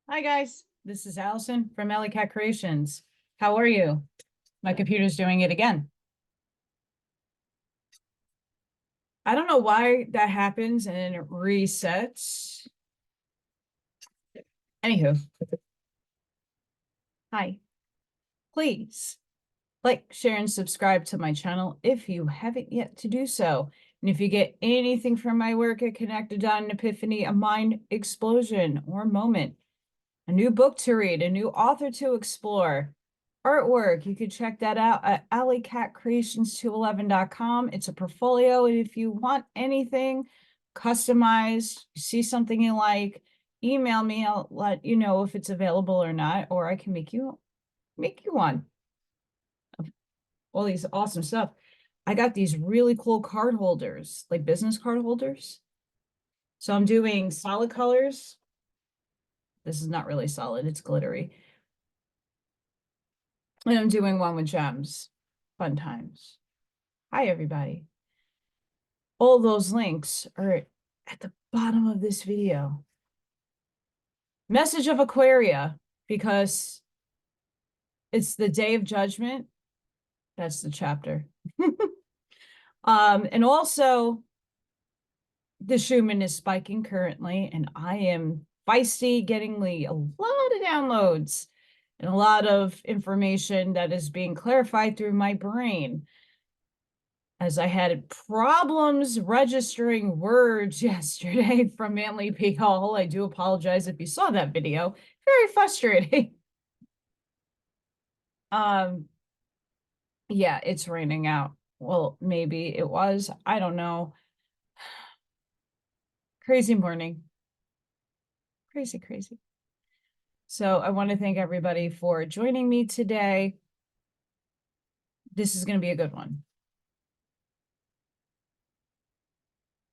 Hi guys, this is Allison from Alley Cat Creations. How are you? My computer's doing it again. I don't know why that happens and it resets. Anywho, hi. Please like, share, and subscribe to my channel if you haven't yet to do so. And if you get anything from my work, a connected on an epiphany, a mind explosion or moment, a new book to read, a new author to explore, artwork, you can check that out at AlleyCatCreations211.com. It's a portfolio, and if you want anything customized, you see something you like, email me. I'll let you know if it's available or not, or I can make you one. All these awesome stuff. I got these really cool card holders, like business card holders. So I'm doing solid colors. This is not really solid, it's glittery. And I'm doing one with gems. Fun times. Hi, everybody. All those links are at the bottom of this video. Message of Aquaria, because it's the day of judgment. That's the chapter. And also, the Schumann is spiking currently, and I am feisty, getting a lot of downloads and a lot of information that is being clarified through my brain. As I had problems registering words yesterday from Manly P. Hall. I do apologize if you saw that video. Very frustrating. Yeah, it's raining out. Well, maybe it was. I don't know. Crazy morning. Crazy, crazy. So I want to thank everybody for joining me today. This is going to be a good one.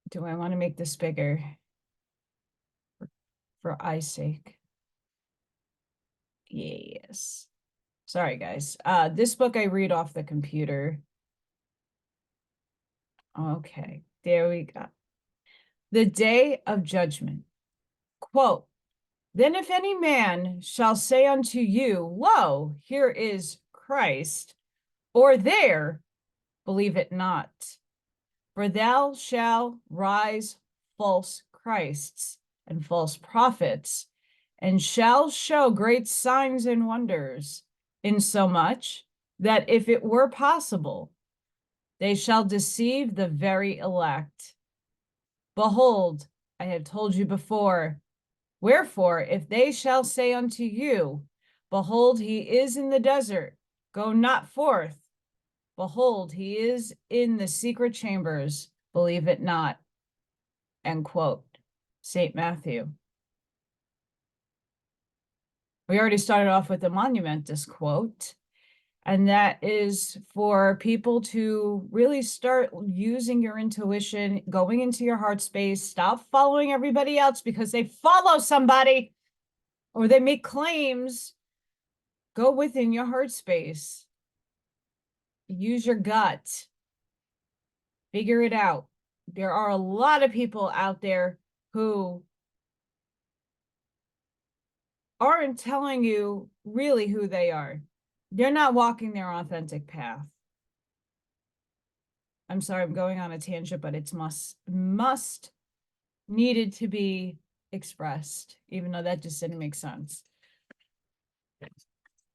Do I want to make this bigger for eye's sake? Yes. Sorry, guys. This book I read off the computer. Okay, there we go. The Day of Judgment. Quote, then if any man shall say unto you, lo, here is Christ, or there, believe it not. For thou shalt rise false Christs and false prophets, and shall show great signs and wonders, insomuch that if it were possible, they shall deceive the very elect. Behold, I have told you before. Wherefore, if they shall say unto you, behold, he is in the desert, go not forth. Behold, he is in the secret chambers, believe it not. End quote. St. Matthew. We already started off with the monumentous quote, and that is for people to really start using your intuition, going into your heart space, stop following everybody else because they follow somebody or they make claims. Go within your heart space. Use your gut. Figure it out. There are a lot of people out there who aren't telling you really who they are. They're not walking their authentic path. I'm sorry, I'm going on a tangent, but it's must needed to be expressed, even though that just didn't make sense.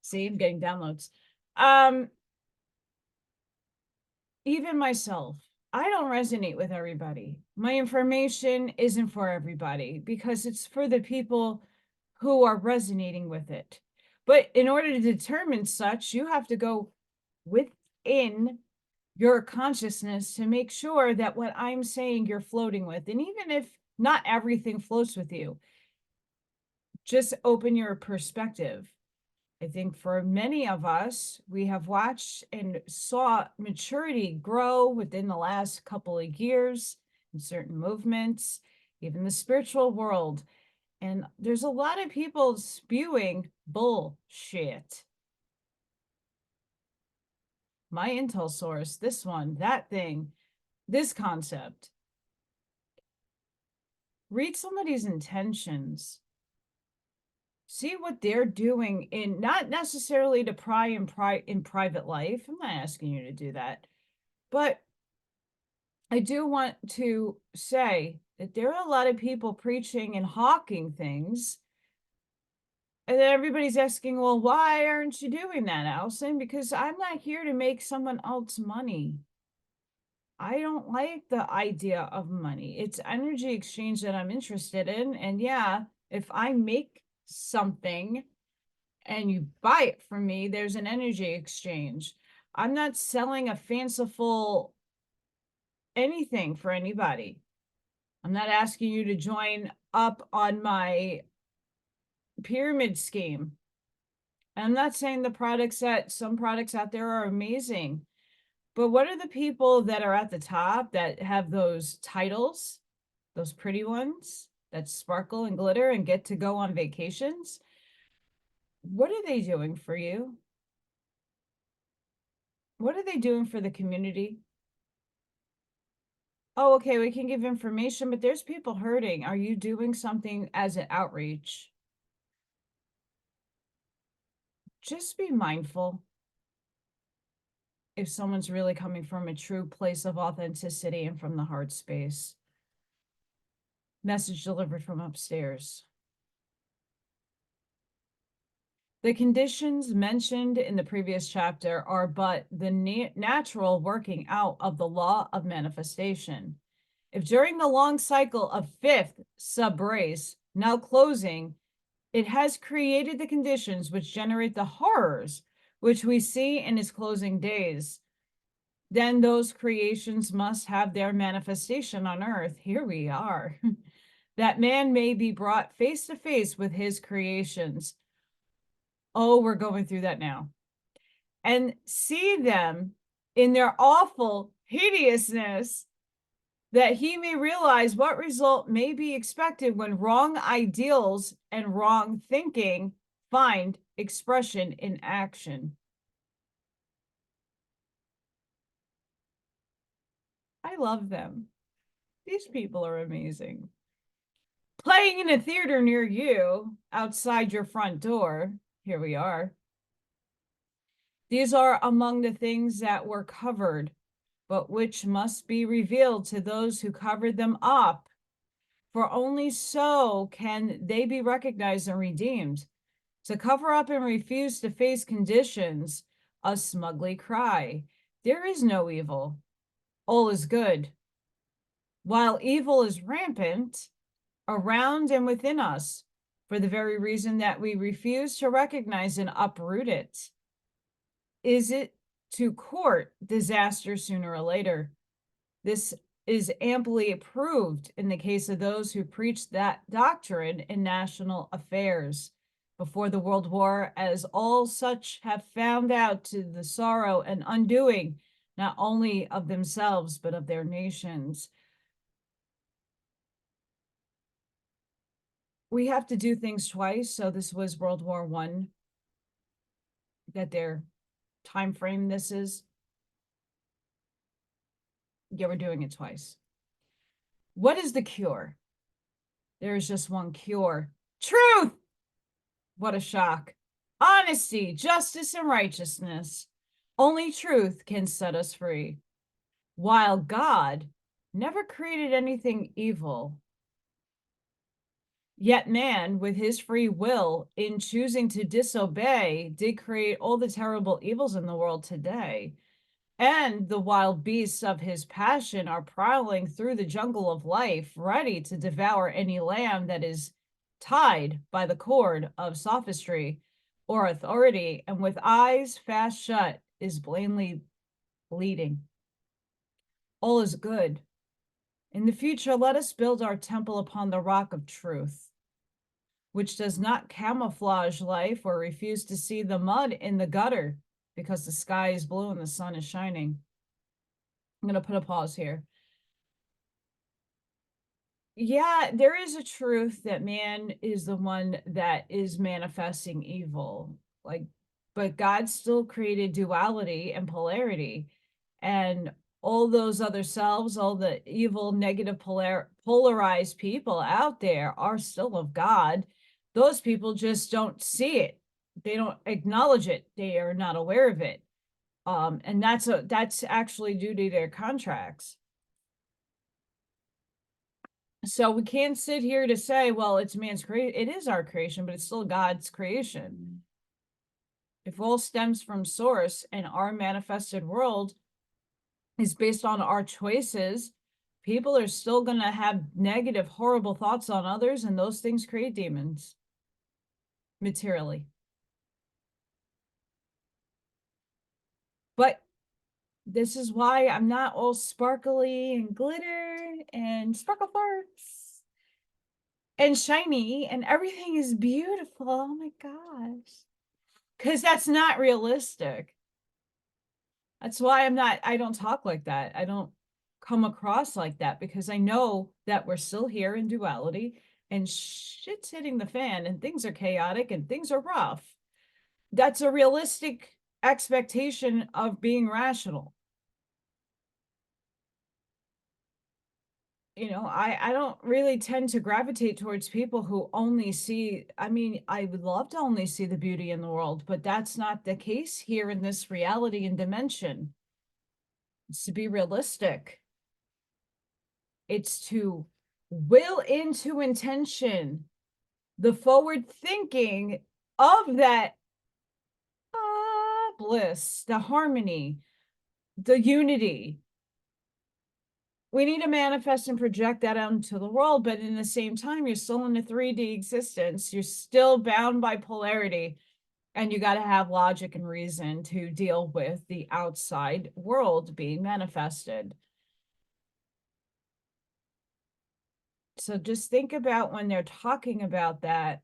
See, I'm getting downloads. Even myself, I don't resonate with everybody. My information isn't for everybody because it's for the people who are resonating with it. But in order to determine such, you have to go within your consciousness to make sure that what I'm saying you're floating with. And even if not everything floats with you, just open your perspective. I think for many of us, we have watched and saw maturity grow within the last couple of years in certain movements, even the spiritual world. And there's a lot of people spewing bullshit. My intel source, this one, that thing, this concept. Read somebody's intentions. See what they're doing in, not necessarily to pry in private life. I'm not asking you to do that. But I do want to say that there are a lot of people preaching and hawking things. And then everybody's asking, well, why aren't you doing that, Allison? Because I'm not here to make someone else money. I don't like the idea of money. It's energy exchange that I'm interested in. And yeah, if I make something and you buy it from me, there's an energy exchange. I'm not selling a fanciful anything for anybody. I'm not asking you to join up on my pyramid scheme. I'm not saying some products out there are amazing, but what are the people that are at the top that have those titles, those pretty ones that sparkle and glitter and get to go on vacations? What are they doing for you? What are they doing for the community? Oh, okay, we can give information, but there's people hurting. Are you doing something as an outreach? Just be mindful if someone's really coming from a true place of authenticity and from the heart space. Message delivered from upstairs. The conditions mentioned in the previous chapter are but the natural working out of the law of manifestation. If during the long cycle of fifth subrace, now closing, it has created the conditions which generate the horrors which we see in its closing days, then those creations must have their manifestation on earth. Here we are. That man may be brought face to face with his creations. Oh, we're going through that now. And see them in their awful hideousness, that he may realize what result may be expected when wrong ideals and wrong thinking find expression in action. I love them. These people are amazing. Playing in a theater near you, outside your front door. Here we are. These are among the things that were covered, but which must be revealed to those who covered them up. For only so can they be recognized and redeemed. To cover up and refuse to face conditions, a smugly cry, there is no evil. All is good. While evil is rampant around and within us, for the very reason that we refuse to recognize and uproot it, is it to court disaster sooner or later. This is amply approved in the case of those who preach that doctrine in national affairs before the World War, as all such have found out to the sorrow and undoing, not only of themselves, but of their nations. We have to do things twice. So this was World War I, that their time frame this is. Yeah, we're doing it twice. What is the cure? There is just one cure. Truth! What a shock. Honesty, justice, and righteousness. Only truth can set us free. While God never created anything evil, yet man, with his free will, in choosing to disobey, did create all the terrible evils in the world today. And the wild beasts of his passion are prowling through the jungle of life, ready to devour any lamb that is tied by the cord of sophistry or authority, and with eyes fast shut is plainly bleeding. All is good. In the future, let us build our temple upon the rock of truth, which does not camouflage life or refuse to see the mud in the gutter because the sky is blue and the sun is shining. I'm going to put a pause here. Yeah, there is a truth that man is the one that is manifesting evil. But God still created duality and polarity. And all those other selves, all the evil, negative, polarized people out there are still of God. Those people just don't see it. They don't acknowledge it. They are not aware of it. And that's actually due to their contracts. So we can't sit here to say, well, it's man's creation. It is our creation, but it's still God's creation. If all stems from source and our manifested world is based on our choices, people are still going to have negative, horrible thoughts on others, and those things create demons materially. But this is why I'm not all sparkly and glitter and sparkle farts and shiny and everything is beautiful. Oh my gosh. Because that's not realistic. That's why I don't talk like that. I don't come across like that because I know that we're still here in duality and shit's hitting the fan and things are chaotic and things are rough. That's a realistic expectation of being rational. You know, I don't really tend to gravitate towards people who only see, I mean, I would love to only see the beauty in the world, but that's not the case here in this reality and dimension. It's to be realistic. It's to will into intention the forward thinking of that bliss, the harmony, the unity. We need to manifest and project that out into the world, but in the same time, you're still in a 3D existence. You're still bound by polarity, and you got to have logic and reason to deal with the outside world being manifested. So just think about when they're talking about that,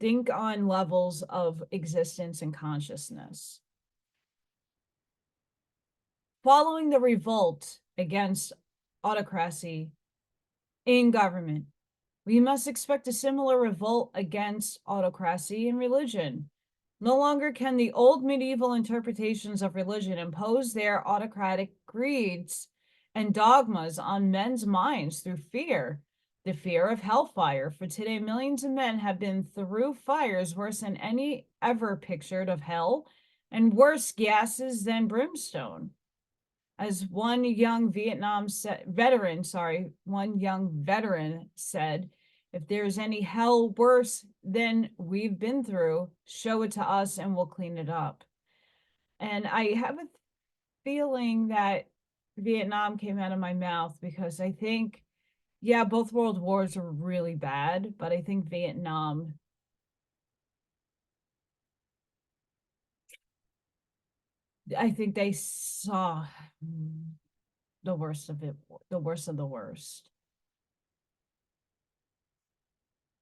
think on levels of existence and consciousness. Following the revolt against autocracy in government, we must expect a similar revolt against autocracy in religion. No longer can the old medieval interpretations of religion impose their autocratic creeds and dogmas on men's minds through fear, the fear of hellfire. For today, millions of men have been through fires worse than any ever pictured of hell, and worse gases than brimstone. As one young veteran said, if there's any hell worse than we've been through, show it to us and we'll clean it up. And I have a feeling that Vietnam came out of my mouth because I think, yeah, both world wars were really bad, but I think Vietnam, I think they saw the worst of it, the worst of the worst,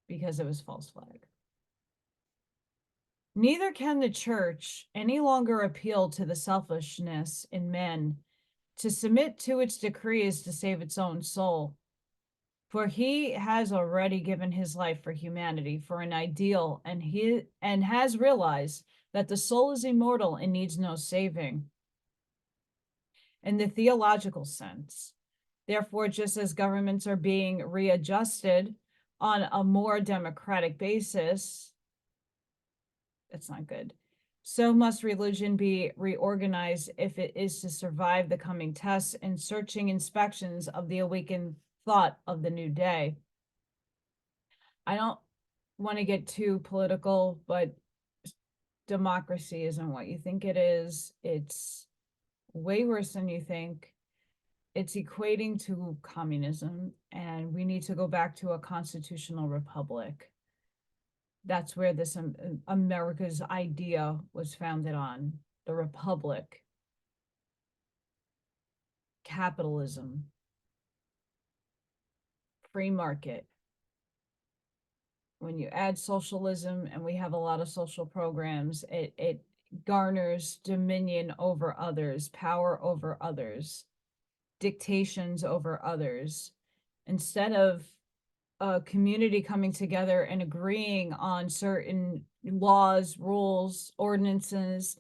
because it was false flag. Neither can the church any longer appeal to the selfishness in men to submit to its decrees to save its own soul. For he has already given his life for humanity, for an ideal, and has realized that the soul is immortal and needs no saving. In the theological sense, therefore, just as governments are being readjusted on a more democratic basis, that's not good. So must religion be reorganized if it is to survive the coming tests and searching inspections of the awakened thought of the new day. I don't want to get too political, but democracy isn't what you think it is. It's way worse than you think. It's equating to communism, and we need to go back to a constitutional republic. That's where this America's idea was founded on, the republic, capitalism, free market. When you add socialism, and we have a lot of social programs, it garners dominion over others, power over others, dictations over others. Instead of a community coming together and agreeing on certain laws, rules, ordinances,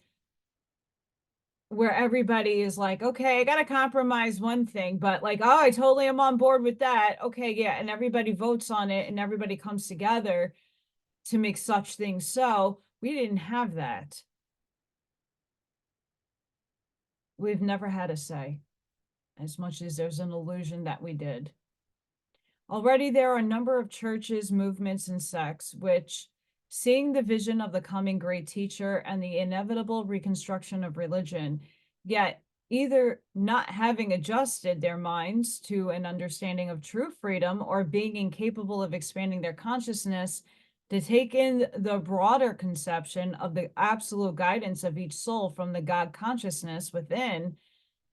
where everybody is like, okay, I got to compromise one thing, but like, oh, I totally am on board with that. Okay, yeah. And everybody votes on it and everybody comes together to make such things. So we didn't have that. We've never had a say, as much as there's an illusion that we did. Already there are a number of churches, movements, and sects which, seeing the vision of the coming great teacher and the inevitable reconstruction of religion, yet either not having adjusted their minds to an understanding of true freedom or being incapable of expanding their consciousness to take in the broader conception of the absolute guidance of each soul from the God consciousness within,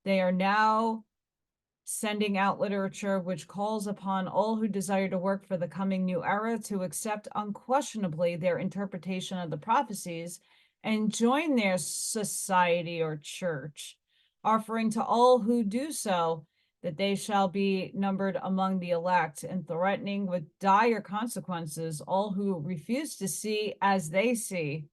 they are now sending out literature which calls upon all who desire to work for the coming new era to accept unquestionably their interpretation of the prophecies and join their society or church, offering to all who do so that they shall be numbered among the elect, and threatening with dire consequences all who refuse to see as they see.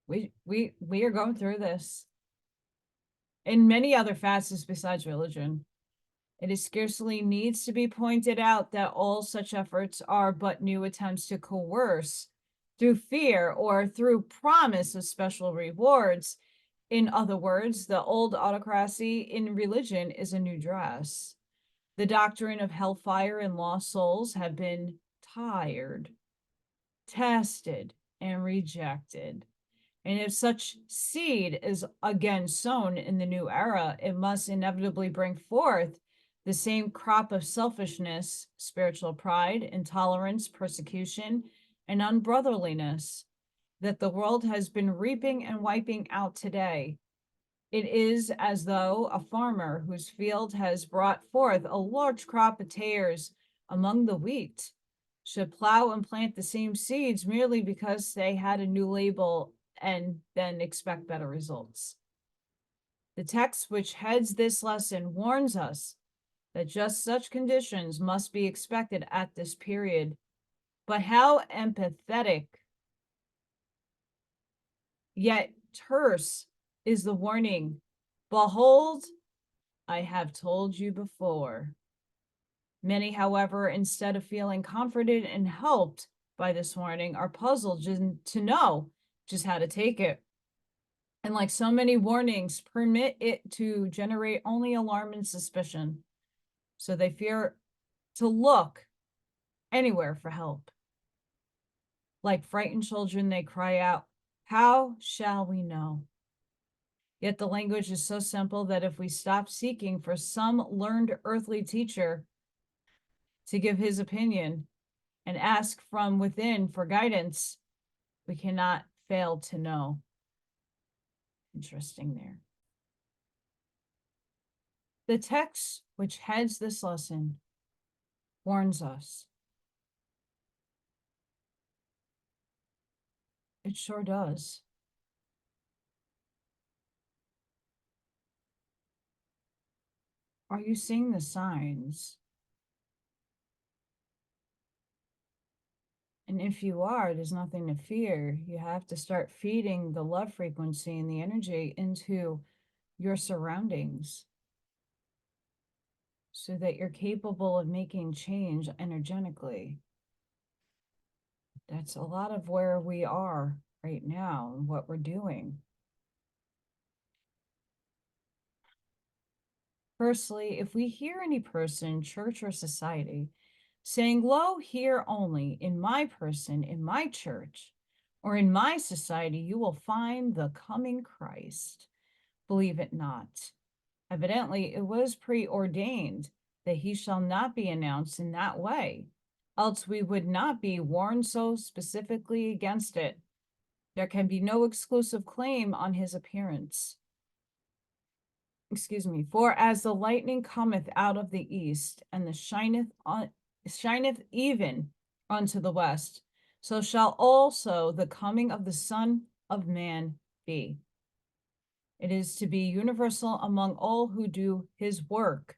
We are going through this in many other facets besides religion. It is scarcely needs to be pointed out that all such efforts are but new attempts to coerce through fear or through promise of special rewards. In other words, the old autocracy in religion is a new dress. The doctrine of hellfire and lost souls have been tired, tested, and rejected. And if such seed is again sown in the new era, it must inevitably bring forth the same crop of selfishness, spiritual pride, intolerance, persecution, and unbrotherliness that the world has been reaping and wiping out today. It is as though a farmer whose field has brought forth a large crop of tares among the wheat should plow and plant the same seeds merely because they had a new label and then expect better results. The text which heads this lesson warns us that just such conditions must be expected at this period. But how empathetic, yet terse, is the warning. Behold, I have told you before. Many, however, instead of feeling comforted and helped by this warning, are puzzled to know just how to take it. And like so many warnings, permit it to generate only alarm and suspicion. So they fear to look anywhere for help. Like frightened children, they cry out, "How shall we know?" Yet the language is so simple that if we stop seeking for some learned earthly teacher to give his opinion and ask from within for guidance, we cannot fail to know. Interesting there. The text which heads this lesson warns us. It sure does. Are you seeing the signs? And if you are, there's nothing to fear. You have to start feeding the love frequency and the energy into your surroundings so that you're capable of making change energetically. That's a lot of where we are right now and what we're doing. Firstly, if we hear any person, church, or society saying, "Lo, here only, in my person, in my church, or in my society, you will find the coming Christ," believe it not. Evidently, it was preordained that he shall not be announced in that way, else we would not be warned so specifically against it. There can be no exclusive claim on his appearance. Excuse me, for as the lightning cometh out of the east, and the shineth even unto the west, so shall also the coming of the Son of Man be. It is to be universal among all who do his work,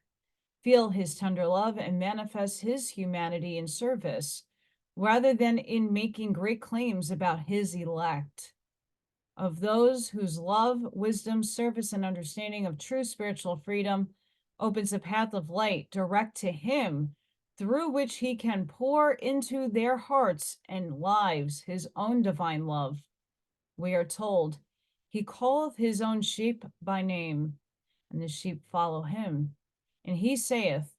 feel his tender love, and manifest his humanity in service, rather than in making great claims about his elect, of those whose love, wisdom, service, and understanding of true spiritual freedom opens a path of light direct to him, through which he can pour into their hearts and lives his own divine love. We are told, he calleth his own sheep by name, and the sheep follow him. And he saith,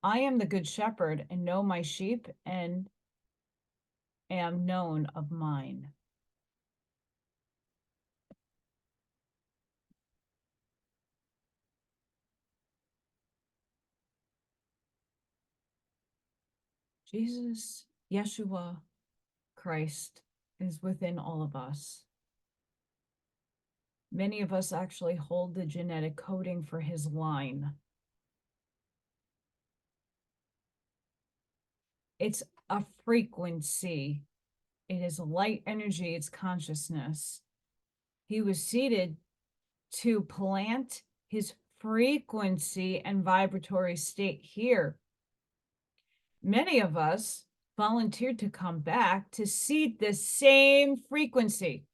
I am the good shepherd, and know my sheep, and am known of mine. Jesus, Yeshua, Christ is within all of us. Many of us actually hold the genetic coding for his line. It's a frequency. It is light energy. It's consciousness. He was seated to plant his frequency and vibratory state here. Many of us volunteered to come back to seed the same frequency.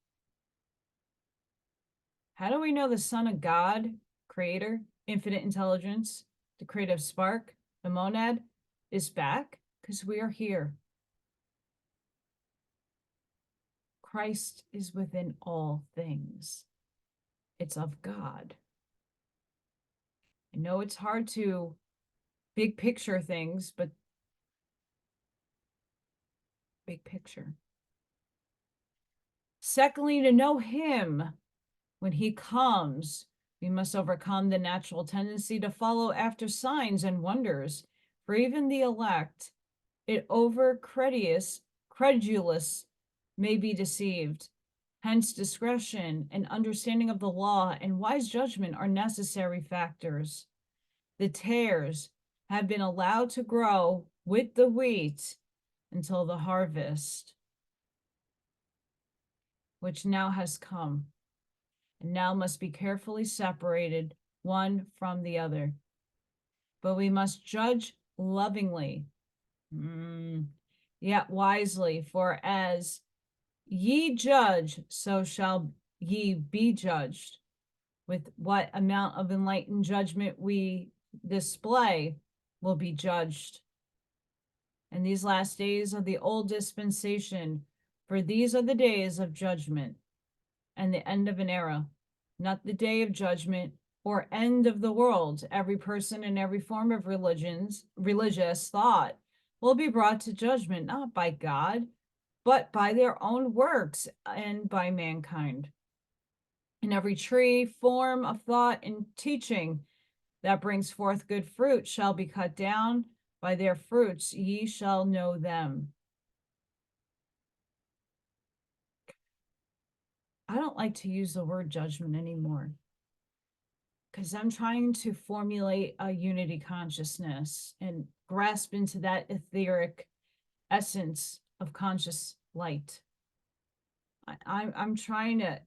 How do we know the Son of God, Creator, infinite intelligence, the creative spark, the monad, is back? Because we are here. Christ is within all things. It's of God. I know it's hard to big picture things, but big picture. Secondly, to know him when he comes, we must overcome the natural tendency to follow after signs and wonders. For even the elect, it over credulous may be deceived. Hence, discretion and understanding of the law and wise judgment are necessary factors. The tares have been allowed to grow with the wheat until the harvest, which now has come, and now must be carefully separated one from the other. But we must judge lovingly, yet wisely, for as ye judge, so shall ye be judged. With what amount of enlightened judgment we display will be judged. And these last days are the old dispensation, for these are the days of judgment and the end of an era, not the day of judgment or end of the world. Every person in every form of religious thought will be brought to judgment, not by God, but by their own works and by mankind. In every tree, form of thought, and teaching that brings forth good fruit shall be cut down. By their fruits ye shall know them. I don't like to use the word judgment anymore because I'm trying to formulate a unity consciousness and grasp into that etheric essence of conscious light. I'm trying to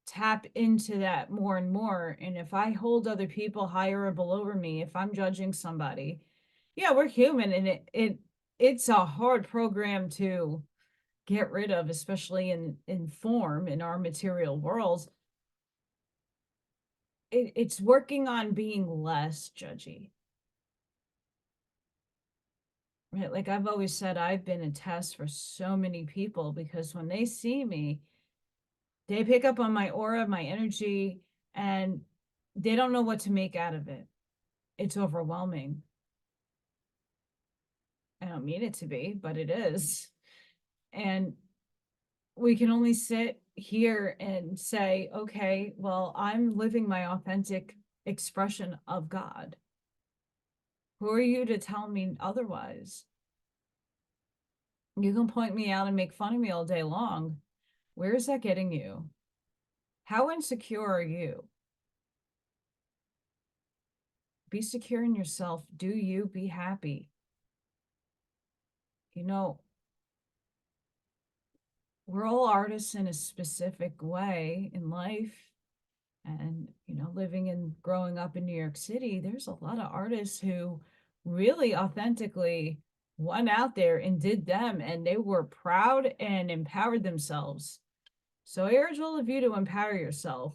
tap into that more and more. And if I hold other people higher or below me, if I'm judging somebody, yeah, we're human, and it's a hard program to get rid of, especially in form in our material worlds. It's working on being less judgy. Right? Like I've always said, I've been a test for so many people because when they see me, they pick up on my aura, my energy, and they don't know what to make out of it. It's overwhelming. I don't mean it to be, but it is. And we can only sit here and say, okay, well, I'm living my authentic expression of God. Who are you to tell me otherwise? You can point me out and make fun of me all day long. Where is that getting you? How insecure are you? Be secure in yourself. Do you be happy? You know, we're all artists in a specific way in life. And, you know, living and growing up in New York City, there's a lot of artists who really authentically went out there and did them, and they were proud and empowered themselves. So I urge all of you to empower yourself.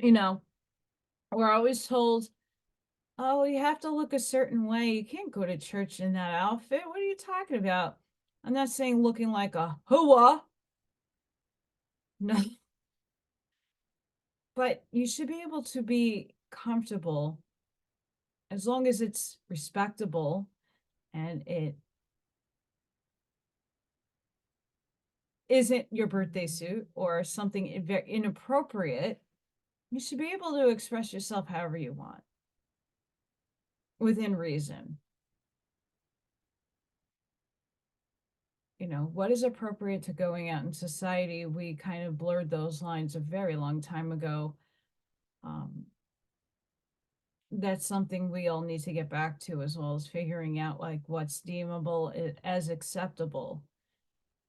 You know, we're always told, oh, you have to look a certain way. You can't go to church in that outfit. What are you talking about? I'm not saying looking like a hooah. No. But you should be able to be comfortable as long as it's respectable and it isn't your birthday suit or something inappropriate. You should be able to express yourself however you want within reason. You know, what is appropriate to going out in society? We kind of blurred those lines a very long time ago. That's something we all need to get back to, as well as figuring out like what's deemable as acceptable.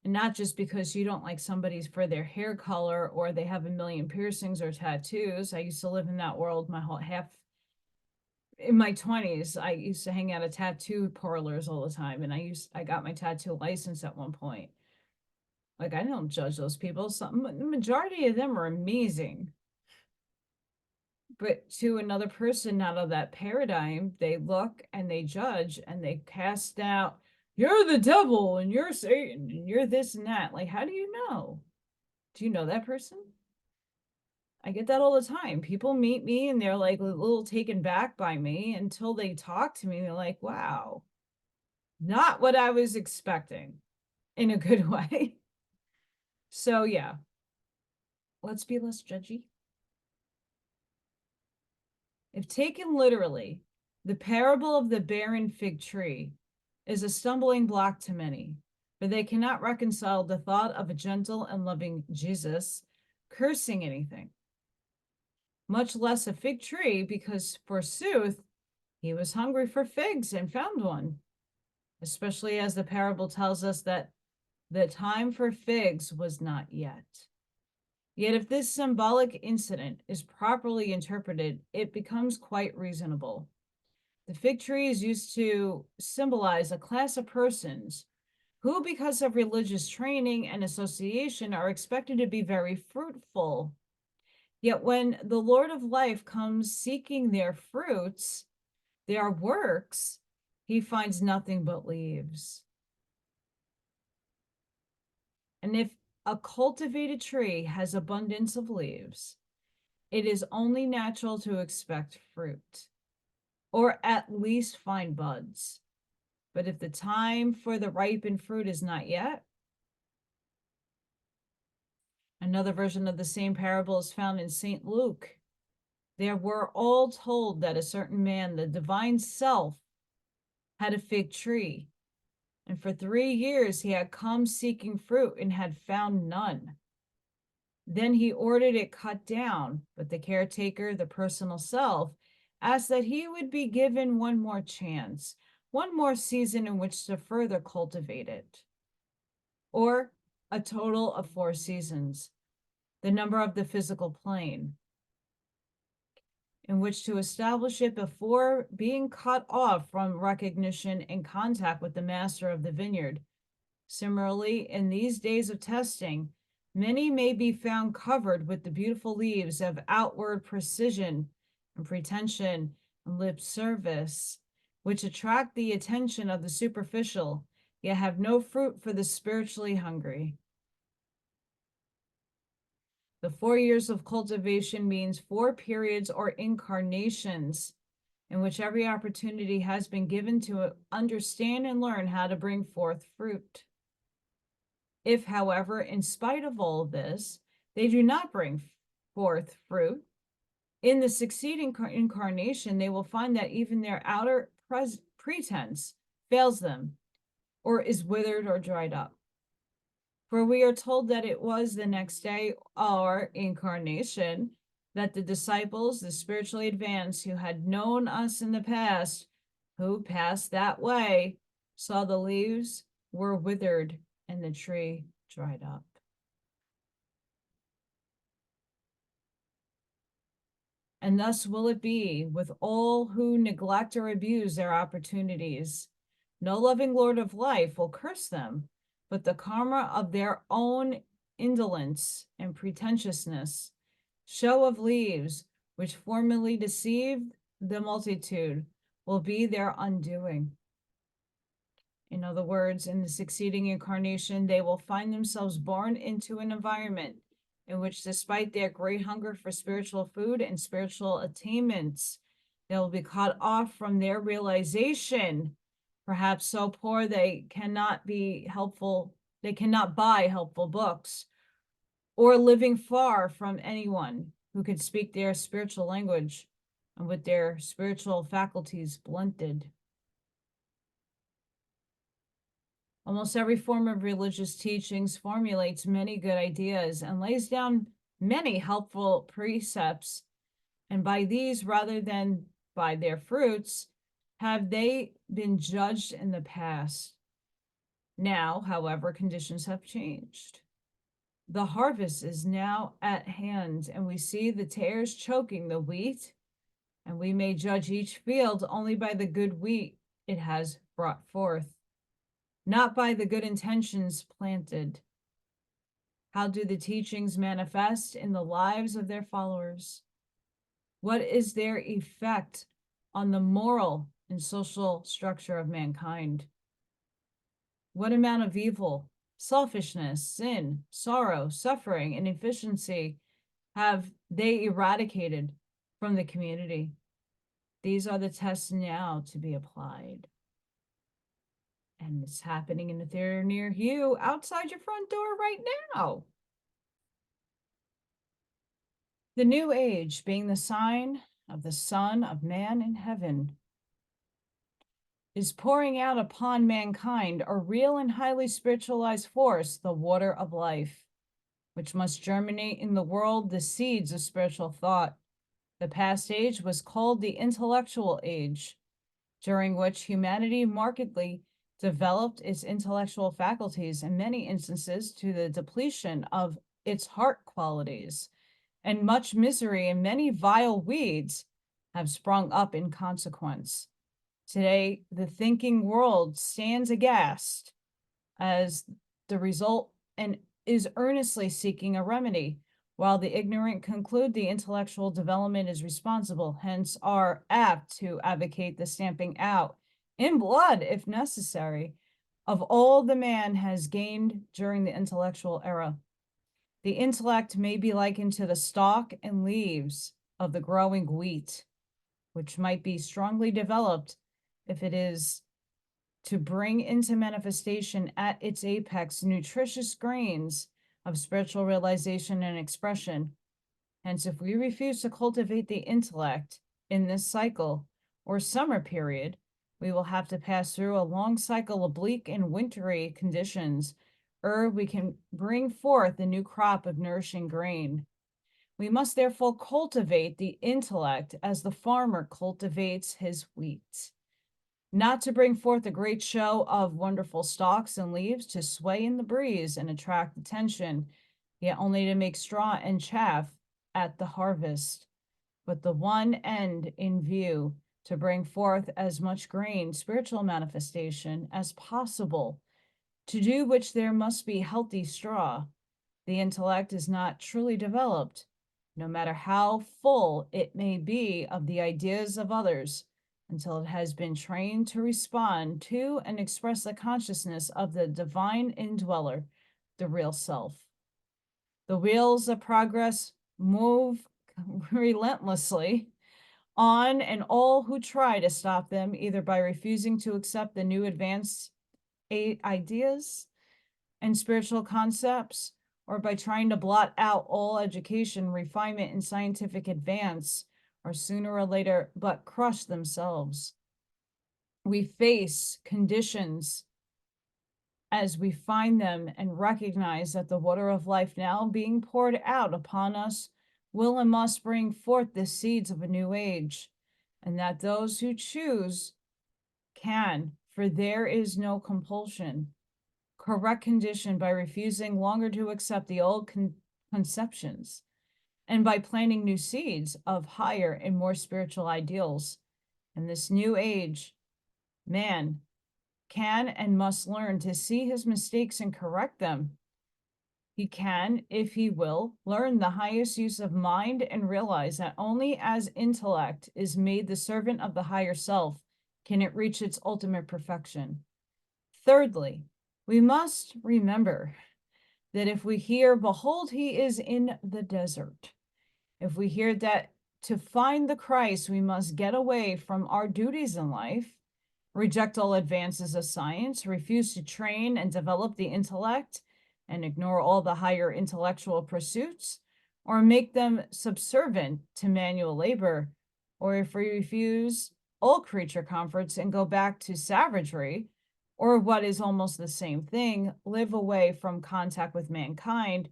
And not just because you don't like somebody's for their hair color or they have a million piercings or tattoos. I used to live in that world my whole half in my 20s. I used to hang out at tattoo parlors all the time, and I got my tattoo license at one point. Like, I don't judge those people. The majority of them are amazing. But to another person not of that paradigm, they look and they judge and they cast out, you're the devil and you're Satan and you're this and that. Like, how do you know? Do you know that person? I get that all the time. People meet me and they're like a little taken back by me until they talk to me. They're like, wow, not what I was expecting in a good way. So, yeah, let's be less judgy. If taken literally, the parable of the barren fig tree is a stumbling block to many, for they cannot reconcile the thought of a gentle and loving Jesus cursing anything, much less a fig tree, because forsooth, he was hungry for figs and found one, especially as the parable tells us that the time for figs was not yet. Yet if this symbolic incident is properly interpreted, it becomes quite reasonable. The fig tree is used to symbolize a class of persons who, because of religious training and association, are expected to be very fruitful. Yet when the Lord of life comes seeking their fruits, their works, he finds nothing but leaves. And if a cultivated tree has abundance of leaves, it is only natural to expect fruit, or at least fine buds. But if the time for the ripened fruit is not yet, another version of the same parable is found in St. Luke. There were all told that a certain man, the divine self, had a fig tree, and for 3 years he had come seeking fruit and had found none. Then he ordered it cut down, but the caretaker, the personal self, asked that he would be given one more chance, one more season in which to further cultivate it, or a total of 4 seasons, the number of the physical plane, in which to establish it before being cut off from recognition and contact with the master of the vineyard. Similarly, in these days of testing, many may be found covered with the beautiful leaves of outward precision and pretension and lip service, which attract the attention of the superficial, yet have no fruit for the spiritually hungry. The 4 years of cultivation means 4 periods or incarnations in which every opportunity has been given to understand and learn how to bring forth fruit. If, however, in spite of all of this, they do not bring forth fruit, in the succeeding incarnation, they will find that even their outer pretense fails them, or is withered or dried up. For we are told that it was the next day, our incarnation, that the disciples, the spiritually advanced, who had known us in the past, who passed that way, saw the leaves were withered and the tree dried up. And thus will it be with all who neglect or abuse their opportunities. No loving Lord of life will curse them, but the karma of their own indolence and pretentiousness, show of leaves, which formerly deceived the multitude, will be their undoing. In other words, in the succeeding incarnation, they will find themselves born into an environment in which, despite their great hunger for spiritual food and spiritual attainments, they will be cut off from their realization, perhaps so poor they cannot buy helpful books, or living far from anyone who could speak their spiritual language and with their spiritual faculties blunted. Almost every form of religious teachings formulates many good ideas and lays down many helpful precepts, and by these, rather than by their fruits, have they been judged in the past. Now, however, conditions have changed. The harvest is now at hand, and we see the tares choking the wheat, and we may judge each field only by the good wheat it has brought forth, not by the good intentions planted. How do the teachings manifest in the lives of their followers? What is their effect on the moral and social structure of mankind? What amount of evil, selfishness, sin, sorrow, suffering, and inefficiency have they eradicated from the community? These are the tests now to be applied. And it's happening in the theater near you, outside your front door right now. The new age being the sign of the Son of Man in heaven is pouring out upon mankind a real and highly spiritualized force, the water of life, which must germinate in the world the seeds of spiritual thought. The past age was called the intellectual age, during which humanity markedly developed its intellectual faculties, in many instances to the depletion of its heart qualities, and much misery and many vile weeds have sprung up in consequence. Today, the thinking world stands aghast as the result and is earnestly seeking a remedy, while the ignorant conclude the intellectual development is responsible, hence are apt to advocate the stamping out in blood, if necessary, of all the man has gained during the intellectual era. The intellect may be likened to the stalk and leaves of the growing wheat, which might be strongly developed if it is to bring into manifestation at its apex nutritious grains of spiritual realization and expression. Hence, if we refuse to cultivate the intellect in this cycle or summer period, we will have to pass through a long cycle of bleak and wintry conditions ere we can bring forth a new crop of nourishing grain. We must therefore cultivate the intellect as the farmer cultivates his wheat, not to bring forth a great show of wonderful stalks and leaves to sway in the breeze and attract attention, yet only to make straw and chaff at the harvest, but the one end in view, to bring forth as much grain, spiritual manifestation, as possible, to do which there must be healthy straw. The intellect is not truly developed, no matter how full it may be of the ideas of others, until it has been trained to respond to and express the consciousness of the divine indweller, the real self. The wheels of progress move relentlessly on, and all who try to stop them, either by refusing to accept the new advanced ideas and spiritual concepts, or by trying to blot out all education, refinement, and scientific advance, are sooner or later but crush themselves. We face conditions as we find them and recognize that the water of life now being poured out upon us will and must bring forth the seeds of a new age, and that those who choose can, for there is no compulsion, correct condition by refusing longer to accept the old conceptions and by planting new seeds of higher and more spiritual ideals. In this new age, man can and must learn to see his mistakes and correct them. He can, if he will, learn the highest use of mind and realize that only as intellect is made the servant of the higher self can it reach its ultimate perfection. Thirdly, we must remember that if we hear, behold, he is in the desert, if we hear that to find the Christ, we must get away from our duties in life, reject all advances of science, refuse to train and develop the intellect, and ignore all the higher intellectual pursuits, or make them subservient to manual labor, or if we refuse all creature comforts and go back to savagery, or what is almost the same thing, live away from contact with mankind,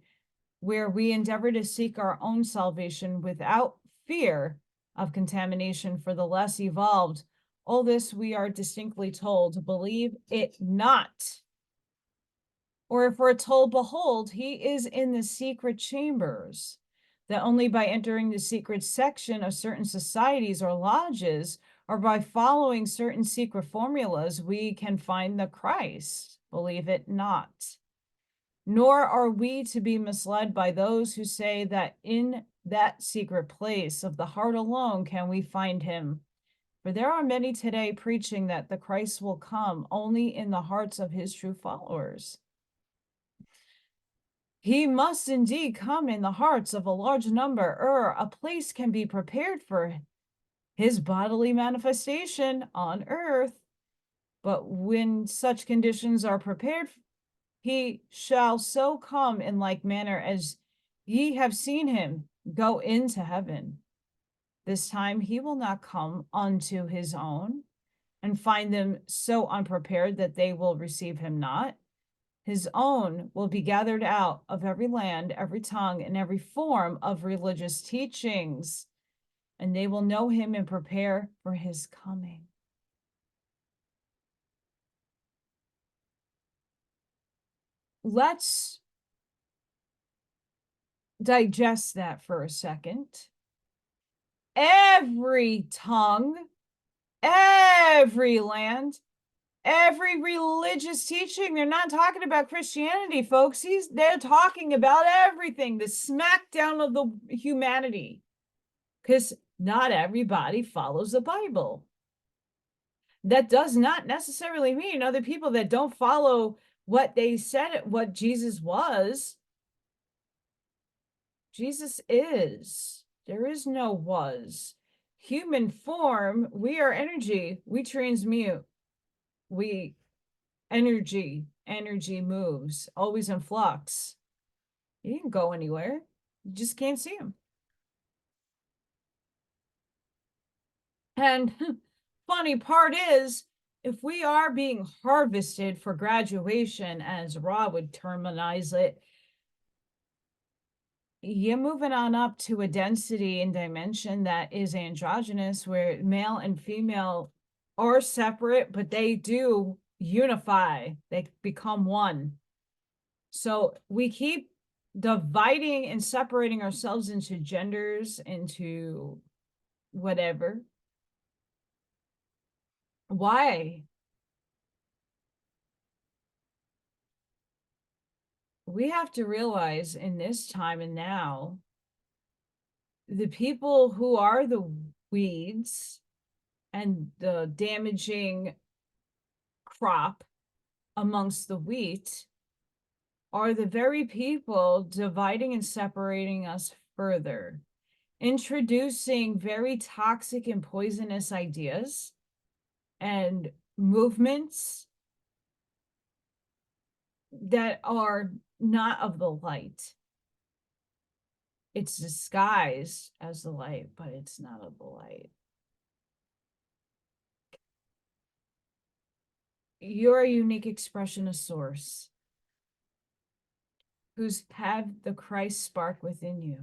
where we endeavor to seek our own salvation without fear of contamination for the less evolved. All this we are distinctly told, believe it not. Or if we're told, behold, he is in the secret chambers, that only by entering the secret section of certain societies or lodges, or by following certain secret formulas, we can find the Christ. Believe it not. Nor are we to be misled by those who say that in that secret place of the heart alone can we find him. For there are many today preaching that the Christ will come only in the hearts of his true followers. He must indeed come in the hearts of a large number, ere a place can be prepared for his bodily manifestation on earth. But when such conditions are prepared, he shall so come in like manner as ye have seen him go into heaven. This time he will not come unto his own, and find them so unprepared that they will receive him not. His own will be gathered out of every land, every tongue, and every form of religious teachings, and they will know him and prepare for his coming. Let's digest that for a second. Every tongue, every land, every religious teaching. They're not talking about Christianity, folks. They're talking about everything, the smackdown of the humanity, because not everybody follows the Bible. That does not necessarily mean other people that don't follow what they said, what Jesus was. Jesus is. There is no was. Human form, we are energy. We transmute. Energy moves, always in flux. You can go anywhere. You just can't see them. And funny part is, if we are being harvested for graduation, as Ra would terminize it, you're moving on up to a density and dimension that is androgynous, where male and female are separate, but they do unify. They become one. So we keep dividing and separating ourselves into genders, into whatever. Why? We have to realize in this time and now, the people who are the weeds and the damaging crop amongst the wheat are the very people dividing and separating us further, introducing very toxic and poisonous ideas and movements that are not of the light. It's disguised as the light, but it's not of the light. You're a unique expression of source who's have the Christ spark within you.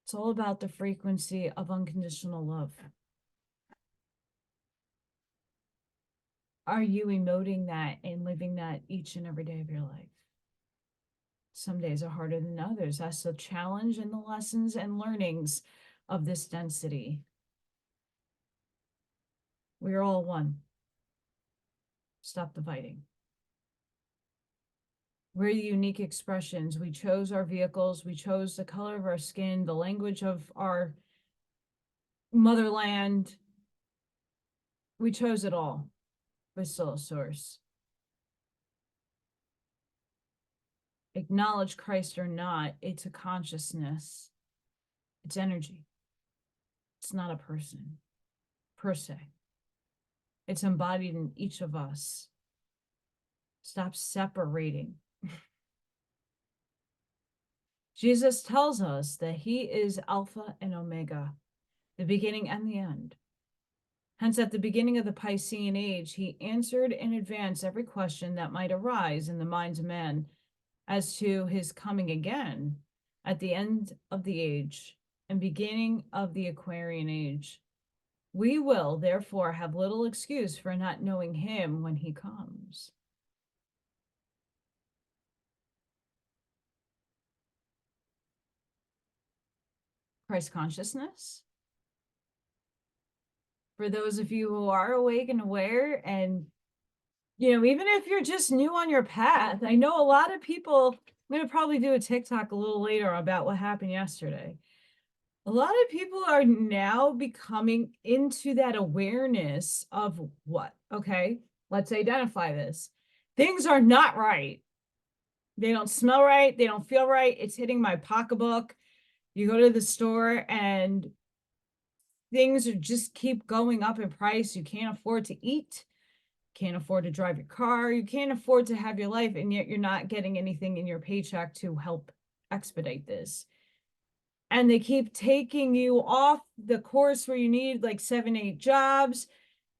It's all about the frequency of unconditional love. Are you emoting that and living that each and every day of your life? Some days are harder than others. That's the challenge and the lessons and learnings of this density. We are all one. Stop dividing. We're the unique expressions. We chose our vehicles. We chose the color of our skin, the language of our motherland. We chose it all, but still a source. Acknowledge Christ or not, it's a consciousness. It's energy. It's not a person, per se. It's embodied in each of us. Stop separating. Jesus tells us that he is Alpha and Omega, the beginning and the end. Hence, at the beginning of the Piscean age, he answered in advance every question that might arise in the minds of men as to his coming again at the end of the age and beginning of the Aquarian age. We will, therefore, have little excuse for not knowing him when he comes. Christ consciousness. For those of you who are awake and aware, and even if you're just new on your path, I know a lot of people, I'm going to probably do a TikTok a little later about what happened yesterday. A lot of people are now becoming into that awareness of what? Okay, let's identify this. Things are not right. They don't smell right. They don't feel right. It's hitting my pocketbook. You go to the store and things are just keep going up in price. You can't afford to eat. Can't afford to drive your car. You can't afford to have your life. And yet you're not getting anything in your paycheck to help expedite this. And they keep taking you off the course where you need like 7, 8 jobs.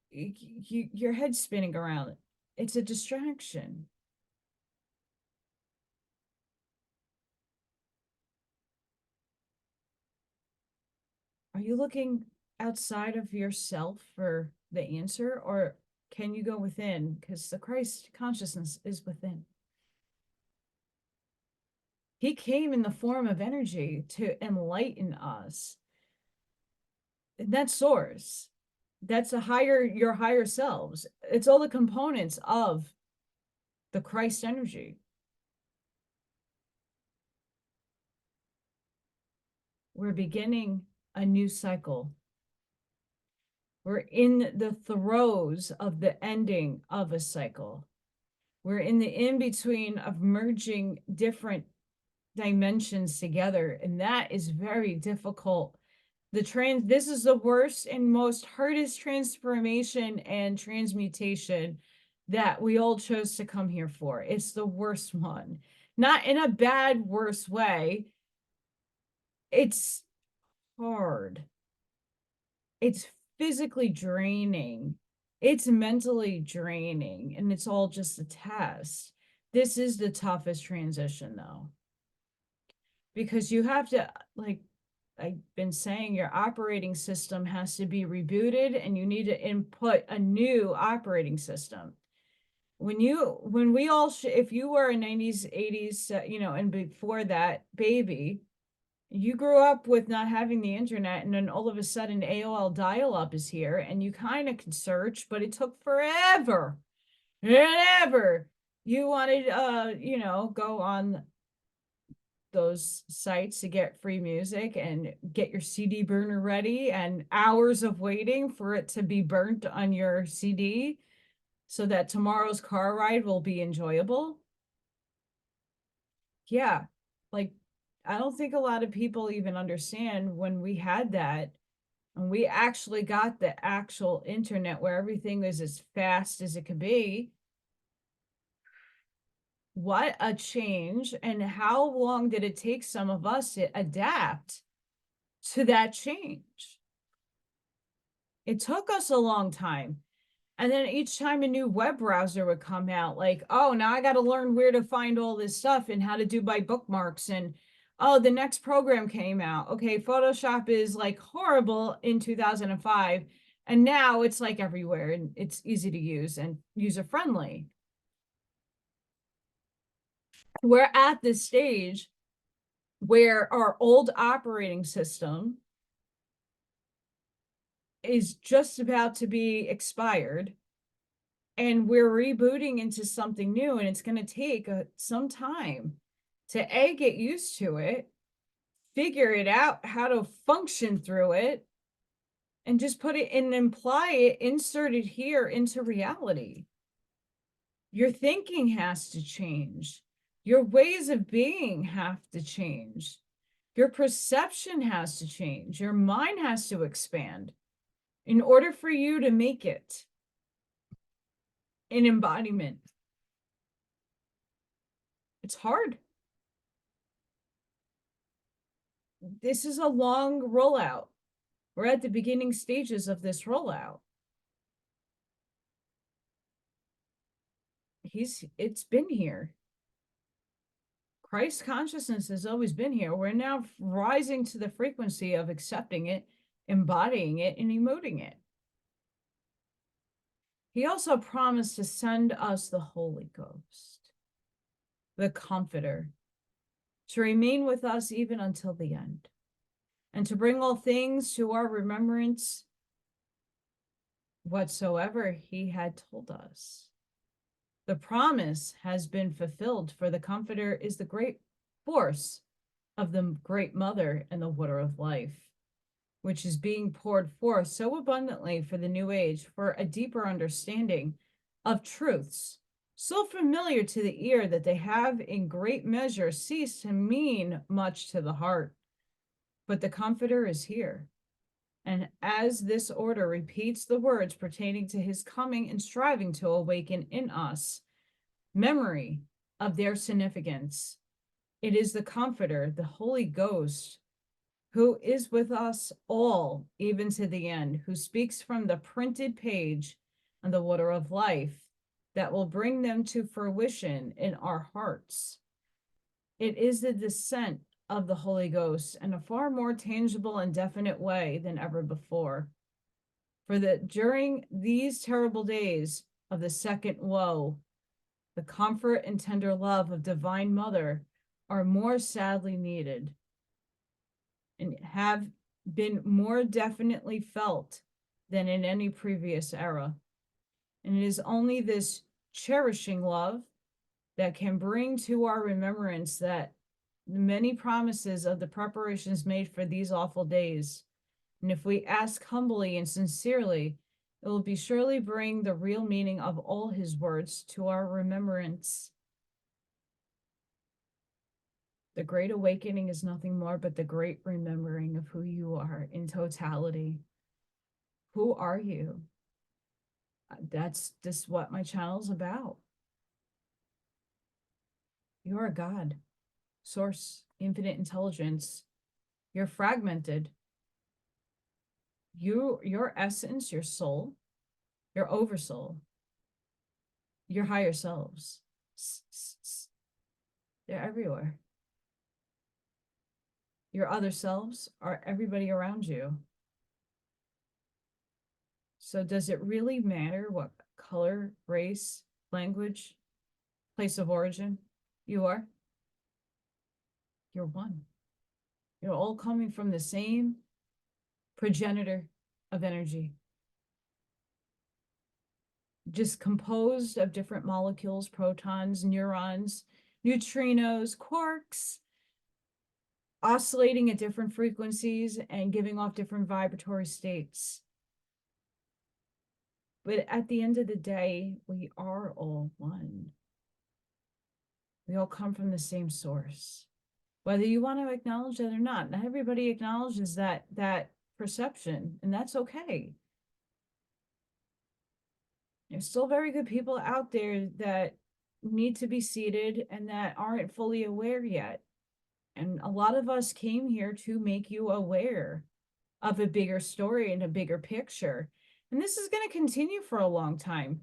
Your head's spinning around. It's a distraction. Are you looking outside of yourself for the answer, or can you go within? Because the Christ consciousness is within. He came in the form of energy to enlighten us. And that's source. That's your higher selves. It's all the components of the Christ energy. We're beginning a new cycle. We're in the throes of the ending of a cycle. We're in the in-between of merging different dimensions together, and that is very difficult. This is the worst and most hardest transformation and transmutation that we all chose to come here for. It's the worst one. Not in a bad, worse way. It's hard. It's physically draining. It's mentally draining, and it's all just a test. This is the toughest transition, though, because you have to, like I've been saying, your operating system has to be rebooted, and you need to input a new operating system. If you were a 90s, 80s, and before that baby, you grew up with not having the internet, and then all of a sudden AOL dial-up is here, and you kind of can search, but it took forever and ever. You wanted, go on those sites to get free music and get your CD burner ready, and hours of waiting for it to be burnt on your CD so that tomorrow's car ride will be enjoyable. Yeah, like I don't think a lot of people even understand when we had that, and we actually got the actual internet where everything was as fast as it could be. What a change, and how long did it take some of us to adapt to that change? It took us a long time. And then each time a new web browser would come out, like, oh, now I got to learn where to find all this stuff and how to do my bookmarks. And oh, the next program came out. Okay, Photoshop is like horrible in 2005. And now it's like everywhere, and it's easy to use and user friendly. we're at this stage where our old operating system is just about to be expired, and we're rebooting into something new, and it's going to take some time to get used to it, figure it out, how to function through it, and just put it and imply it, insert it here into reality. Your thinking has to change. Your ways of being have to change. Your perception has to change. Your mind has to expand in order for you to make it an embodiment. It's hard. This is a long rollout. We're at the beginning stages of this rollout. It's been here. Christ consciousness has always been here. We're now rising to the frequency of accepting it, embodying it, and emoting it. He also promised to send us the Holy Ghost, the Comforter, to remain with us even until the end, and to bring all things to our remembrance whatsoever he had told us. The promise has been fulfilled, for the Comforter is the great force of the Great Mother and the water of life, which is being poured forth so abundantly for the new age, for a deeper understanding of truths so familiar to the ear that they have in great measure ceased to mean much to the heart. But the Comforter is here. And as this order repeats the words pertaining to his coming and striving to awaken in us memory of their significance, it is the Comforter, the Holy Ghost, who is with us all, even to the end, who speaks from the printed page on the water of life, that will bring them to fruition in our hearts. It is the descent of the Holy Ghost in a far more tangible and definite way than ever before. For that during these terrible days of the second woe, the comfort and tender love of Divine Mother are more sadly needed and have been more definitely felt than in any previous era. And it is only this cherishing love that can bring to our remembrance that the many promises of the preparations made for these awful days. And if we ask humbly and sincerely, it will be surely bring the real meaning of all his words to our remembrance. The Great Awakening is nothing more but the great remembering of who you are in totality. Who are you? That's just what my channel's about. You are God, source, infinite intelligence. You're fragmented. Your essence, your soul, your oversoul, your higher selves, they're everywhere. Your other selves are everybody around you. So does it really matter what color, race, language, place of origin you are? You're one. You're all coming from the same progenitor of energy, just composed of different molecules, protons, neurons, neutrinos, quarks, oscillating at different frequencies and giving off different vibratory states. But at the end of the day, we are all one. We all come from the same source, whether you want to acknowledge it or not. Not everybody acknowledges that perception, and that's okay. There's still very good people out there that need to be seated and that aren't fully aware yet. And a lot of us came here to make you aware of a bigger story and a bigger picture. And this is going to continue for a long time.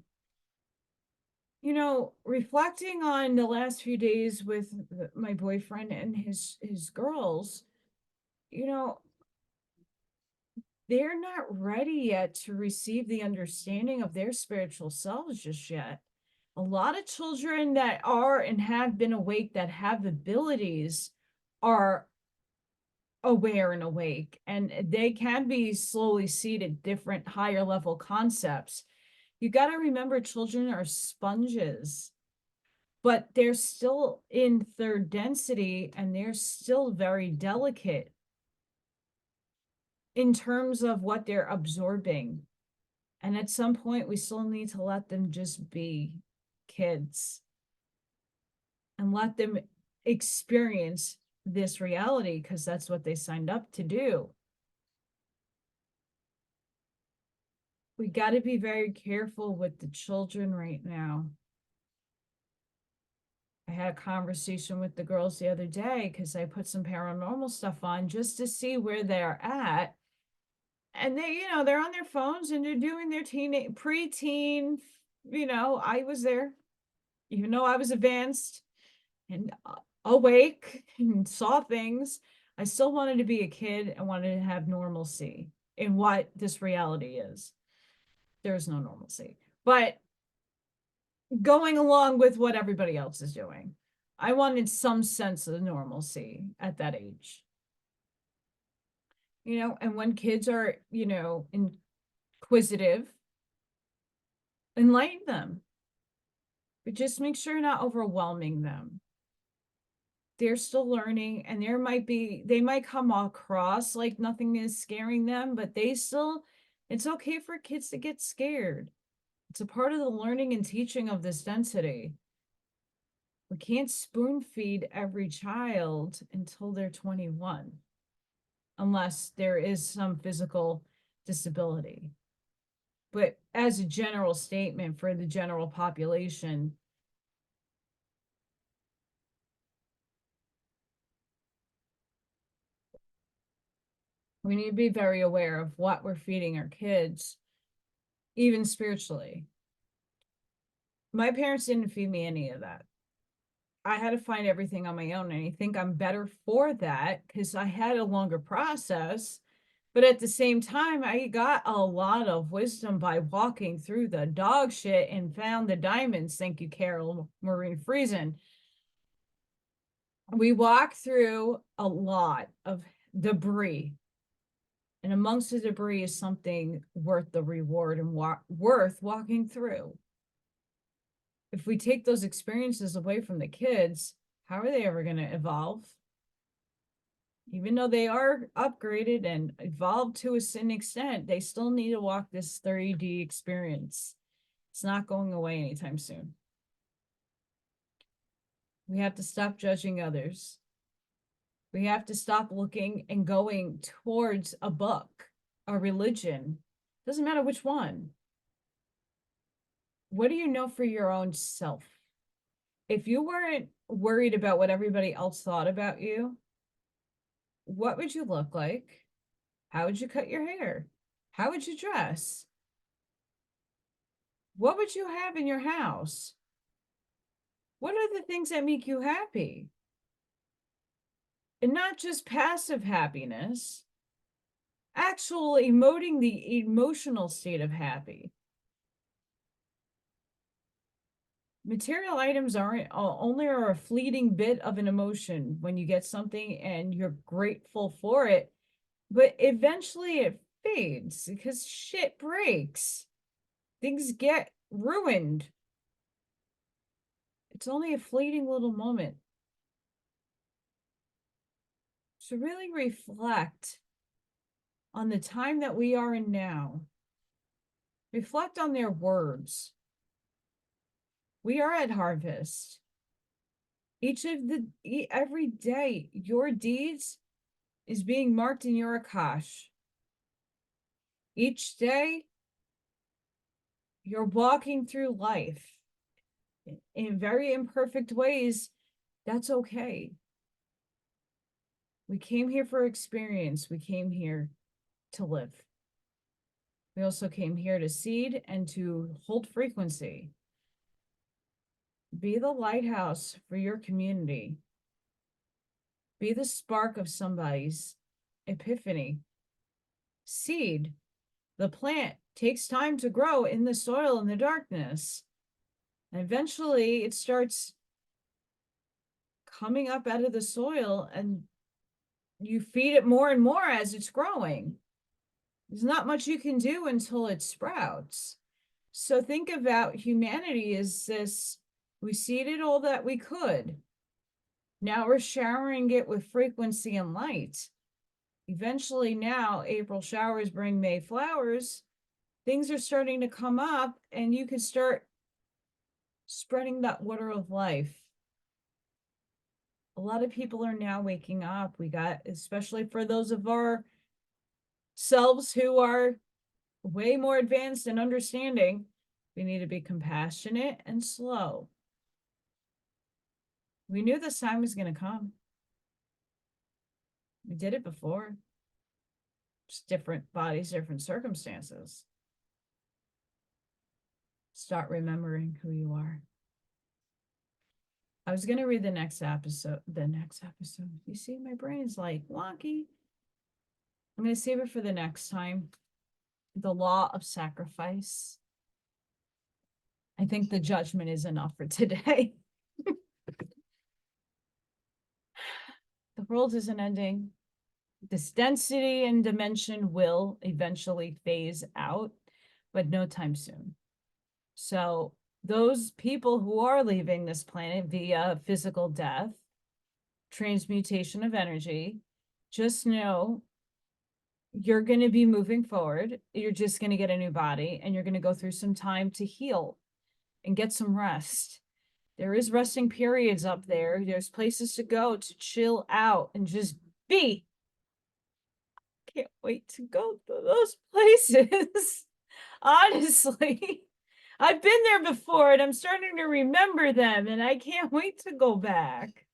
You know, reflecting on the last few days with my boyfriend and his girls, you know, they're not ready yet to receive the understanding of their spiritual selves just yet. A lot of children that are and have been awake, that have abilities, are aware and awake, and they can be slowly seeded different higher level concepts. You got to remember, children are sponges, but they're still in third density and they're still very delicate in terms of what they're absorbing. And at some point, we still need to let them just be kids and let them experience this reality, because that's what they signed up to do. We got to be very careful with the children right now. I had a conversation with the girls the other day because I put some paranormal stuff on just to see where they're at. And they, they're on their phones and they're doing their preteen, I was there, even though I was advanced and awake and saw things. I still wanted to be a kid and wanted to have normalcy in what this reality is. There's no normalcy, but going along with what everybody else is doing. I wanted some sense of normalcy at that age. And when kids are, inquisitive, enlighten them. But just make sure you're not overwhelming them. They're still learning, and they might come across like nothing is scaring them, but it's okay for kids to get scared. It's a part of the learning and teaching of this density. We can't spoon feed every child until they're 21, unless there is some physical disability. But as a general statement for the general population, we need to be very aware of what we're feeding our kids, even spiritually. My parents didn't feed me any of that. I had to find everything on my own, and I think I'm better for that because I had a longer process. But at the same time, I got a lot of wisdom by walking through the dog shit and found the diamonds. Thank you, Carol Maureen Friesen. We walked through a lot of debris, and amongst the debris is something worth the reward and worth walking through. If we take those experiences away from the kids, how are they ever going to evolve? Even though they are upgraded and evolved to a certain extent, they still need to walk this 3D experience. It's not going away anytime soon. We have to stop judging others. We have to stop looking and going towards a book, a religion. Doesn't matter which one. What do you know for your own self? If you weren't worried about what everybody else thought about you, what would you look like? How would you cut your hair? How would you dress? What would you have in your house? What are the things that make you happy? And not just passive happiness, actual emoting the emotional state of happy. Material items only are a fleeting bit of an emotion when you get something and you're grateful for it, but eventually it fades because shit breaks. Things get ruined. It's only a fleeting little moment. So really reflect on the time that we are in now. Reflect on their words. We are at harvest. Every day, your deeds is being marked in your Akash. Each day, you're walking through life in very imperfect ways. That's okay. We came here for experience. We came here to live. We also came here to seed and to hold frequency. Be the lighthouse for your community. Be the spark of somebody's epiphany. Seed. The plant takes time to grow in the soil in the darkness. And eventually it starts coming up out of the soil, and you feed it more and more as it's growing. There's not much you can do until it sprouts. So think about humanity as this: we seeded all that we could. Now we're showering it with frequency and light. Eventually now, April showers bring May flowers. Things are starting to come up, and you can start spreading that water of life. A lot of people are now waking up. We got, especially for those of our selves who are way more advanced and understanding, we need to be compassionate and slow. We knew this time was going to come. We did it before. Just different bodies, different circumstances. Start remembering who you are. I was going to read the next episode. You see, my brain is like wonky. I'm going to save it for the next time. The law of sacrifice. I think the judgment is enough for today. The world isn't ending. This density and dimension will eventually phase out, but no time soon. So those people who are leaving this planet via physical death, transmutation of energy, just know you're going to be moving forward. You're just going to get a new body, and you're going to go through some time to heal and get some rest. There is resting periods up there. There's places to go to chill out and just be. Can't wait to go to those places. Honestly, I've been there before, and I'm starting to remember them, and I can't wait to go back.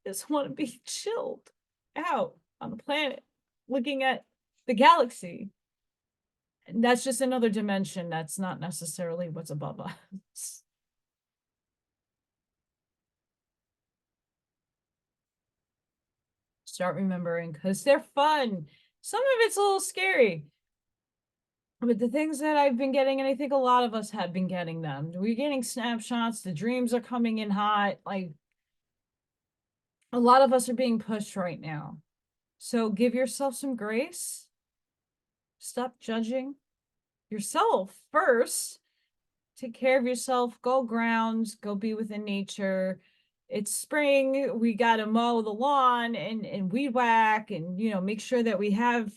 Just want to be chilled out on the planet, looking at the galaxy. And that's just another dimension. That's not necessarily what's above us. Start remembering, because they're fun. Some of it's a little scary. But the things that I've been getting, and I think a lot of us have been getting them, we're getting snapshots. The dreams are coming in hot. Like, a lot of us are being pushed right now. So give yourself some grace. Stop judging yourself first. Take care of yourself. Go ground. Go be within nature. It's spring. We got to mow the lawn and weed whack, and, make sure that we have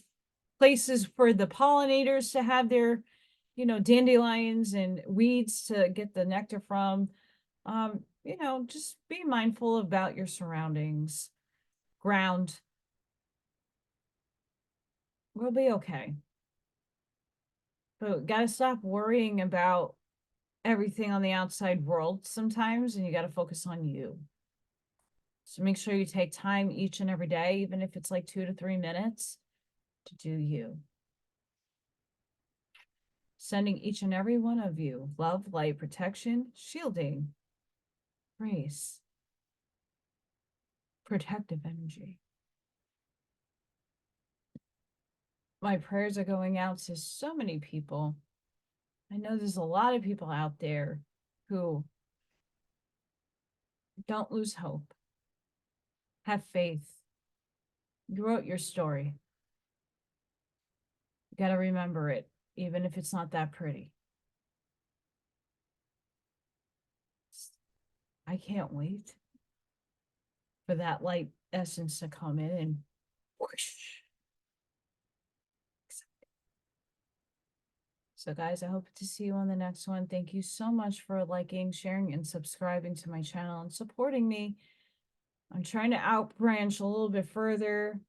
places for the pollinators to have their, dandelions and weeds to get the nectar from. Just be mindful about your surroundings. Ground. We'll be okay. But gotta stop worrying about everything on the outside world sometimes, and you gotta focus on you. So make sure you take time each and every day, even if it's like 2 to 3 minutes, to do you. Sending each and every one of you love, light, protection, shielding, grace, protective energy. My prayers are going out to so many people. I know there's a lot of people out there who don't lose hope. Have faith. You wrote your story. You got to remember it, even if it's not that pretty. I can't wait for that light essence to come in and whoosh. So guys, I hope to see you on the next one. Thank you so much for liking, sharing, and subscribing to my channel and supporting me. I'm trying to outbranch a little bit further.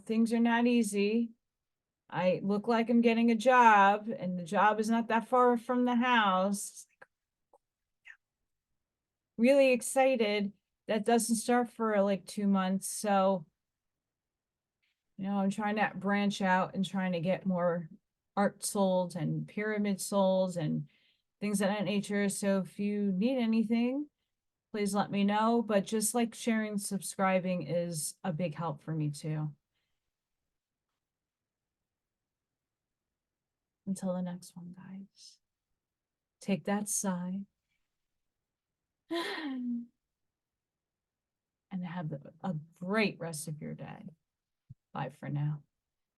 Things are not easy. I look like I'm getting a job, and the job is not that far from the house. Really excited. That doesn't start for like 2 months. So, I'm trying to branch out and trying to get more art sold and pyramid sold and things of that nature. So if you need anything, please let me know. But just like sharing, subscribing is a big help for me too. Until the next one, guys. Take that sigh and have a great rest of your day. Bye for now.